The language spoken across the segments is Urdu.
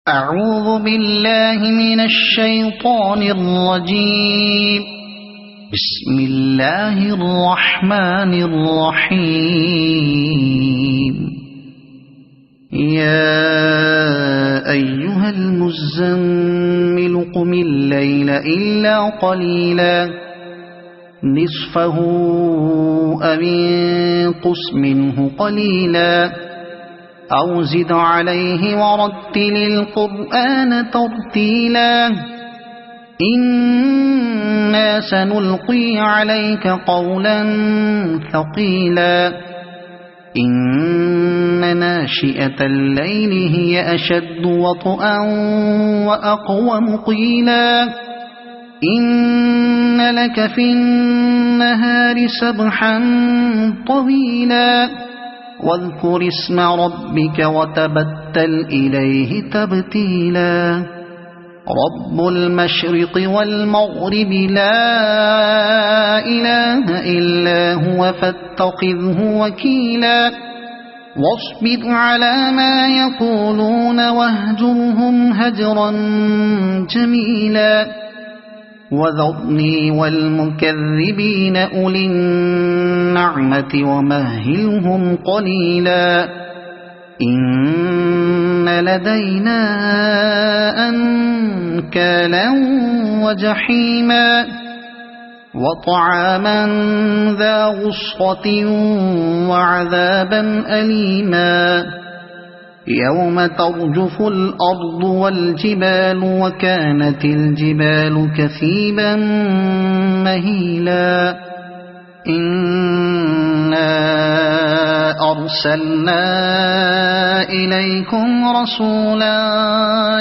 أعوذ بالله من الشيطان الرجيم بسم الله الرحمن الرحيم يا أيها المزمل قم الليل إلا قليلا نصفه أو انقص منه قليلا أو زد عليه ورتل القرآن ترتيلا إنا سنلقي عليك قولا ثقيلا إن ناشئة الليل هي أشد وطئا وأقوم قيلا إن لك في النهار سبحا طويلا واذكر اسم ربك وتبتل إليه تبتيلا رب المشرق والمغرب لا إله إلا هو فاتخذه وكيلا واصبر على ما يقولون واهجرهم هجرا جميلا وذرني والمكذبين أولي النعمة ومهلهم قليلا إن لدينا أنكالا وجحيما وطعاما ذا غصة وعذابا أليما يوم ترجف الأرض والجبال وكانت الجبال كثيبا مهيلا إنا أرسلنا إليكم رسولا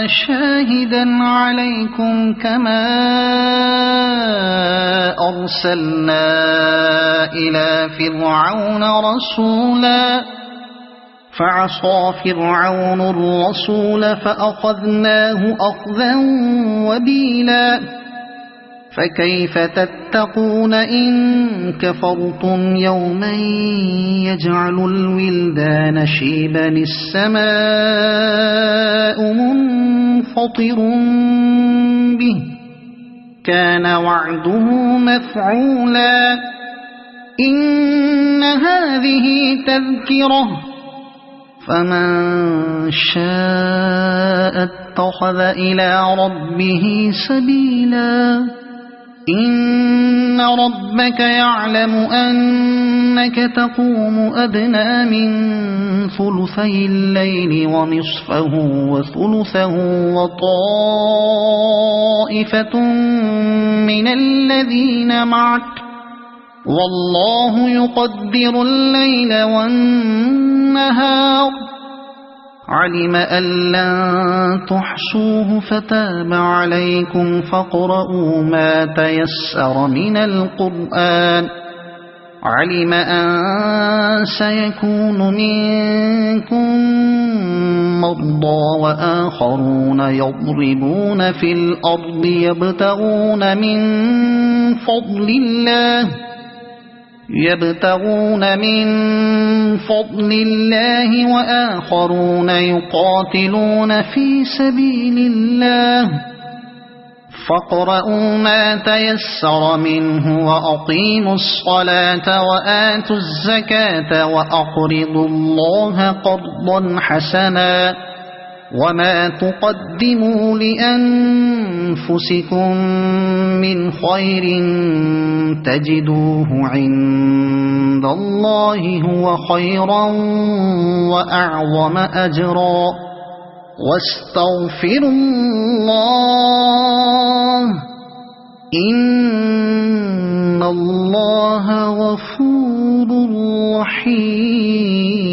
شاهدا عليكم كما أرسلنا إلى فرعون رسولا فعصى فرعون الرسول فأخذناه أخذا وبيلا فكيف تتقون إن كفرتم يوما يجعل الولدان شيبا السماء منفطر به كان وعده مفعولا إن هذه تذكرة فمن شاء اتخذ إلى ربه سبيلا إن ربك يعلم أنك تقوم أدنى من ثلثي الليل ونصفه وثلثه وطائفة من الذين معك والله يقدر الليل والنهار علم أن لن تحصوه فتاب عليكم فاقرؤوا ما تيسر من القرآن علم أن سيكون منكم مرضى وآخرون يضربون في الأرض يبتغون من فضل الله وآخرون يقاتلون في سبيل الله فاقرؤوا ما تيسر منه وأقيموا الصلاة وآتوا الزكاة وأقرضوا الله قرضا حسنا وما تقدموا لأنفسكم من خير تجدوه عند الله هو خيرا وأعظم أجرا واستغفروا الله إن الله غفور رحيم।